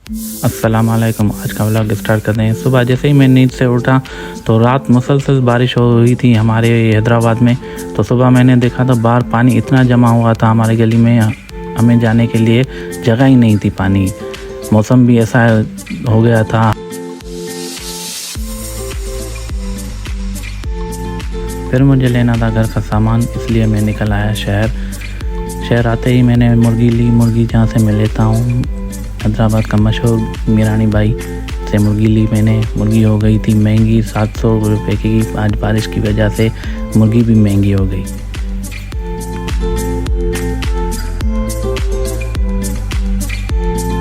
अस्सलाम वालेकुम। आज का व्लॉग स्टार्ट करते हैं। सुबह जैसे ही मैं नींद से उठा तो रात मुसलसल बारिश हो रही थी हमारे हैदराबाद में। तो सुबह मैंने देखा तो बाहर पानी इतना जमा हुआ था हमारे गली में, हमें जाने के लिए जगह ही नहीं थी। पानी, मौसम भी ऐसा हो गया था। फिर मुझे लेना था घर का सामान, इसलिए मैं निकल आया शहर आते ही मैंने मुर्गी ली। मुर्गी जहाँ से मैं लेता हूँ, हैदराबाद का मशहूर मीरानी भाई से मुर्गी ली मैंने। मुर्गी हो गई थी महंगी, 700 रुपये की। आज बारिश की वजह से मुर्गी भी महंगी हो गई।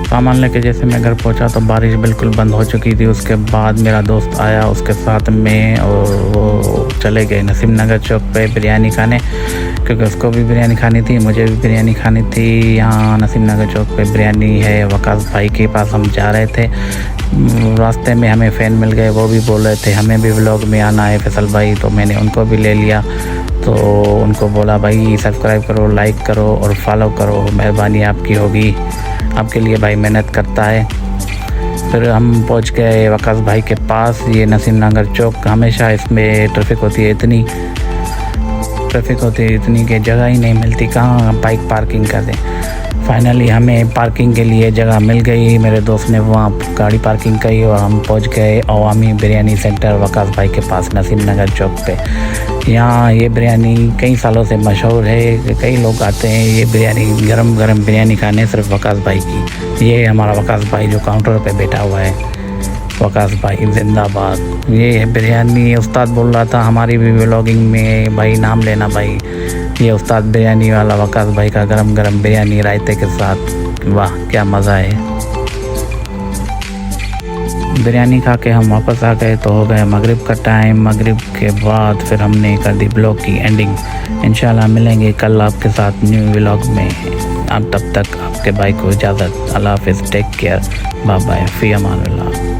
सामान लेके जैसे मैं घर पहुंचा तो बारिश बिल्कुल बंद हो चुकी थी। उसके बाद मेरा दोस्त आया, उसके साथ में, और वो चले गए नसीम नगर चौक पे बिरयानी खाने, क्योंकि उसको भी बिरयानी खानी थी, मुझे भी बिरयानी खानी थी। यहाँ नसीम नगर चौक पे बिरयानी है। वकास भाई के पास हम जा रहे थे, रास्ते में हमें फ़ैन मिल गए, वो भी बोल रहे थे हमें भी व्लॉग में आना है फैसल भाई। तो मैंने उनको भी ले लिया। तो उनको बोला भाई सब्सक्राइब करो, लाइक करो और फॉलो करो, मेहरबानी आपकी होगी। आपके लिए भाई मेहनत करता है। फिर हम पहुंच गए वकास भाई के पास। ये नसीम नगर चौक, हमेशा इसमें ट्रैफिक होती है इतनी कि जगह ही नहीं मिलती, कहाँ बाइक पार्किंग कर दें। फाइनली हमें पार्किंग के लिए जगह मिल गई। मेरे दोस्त ने वहाँ गाड़ी पार्किंग की और हम पहुँच गए अवामी बिरयानी सेंटर वकास भाई के पास नसीम नगर चौक पे। यहाँ ये बिरयानी कई सालों से मशहूर है, कई लोग आते हैं ये बिरयानी, गरम गरम बिरयानी खाने, सिर्फ वकास भाई की। ये हमारा वकास भाई जो काउंटर पे बैठा हुआ है, वकास भाई जिंदाबाद। ये है बिरयानी। उस्ताद बोल रहा था हमारी भी व्लॉगिंग में भाई नाम लेना भाई। ये उस्ताद बिरयानी वाला वकास भाई का गरम गरम बिरयानी रायते के साथ, वाह क्या मज़ा है। बिरयानी खा के हम वापस आ गए तो हो गया मगरिब का टाइम। मगरिब के बाद फिर हमने कर दी ब्लॉग की एंडिंग। इंशाल्लाह मिलेंगे कल आपके साथ न्यू व्लॉग में। अब तब तक आपके भाई को इजाज़त। अल्लाह हाफ़िज़, टेक केयर, बाय बाय, फ़ी अमान अल्लाह।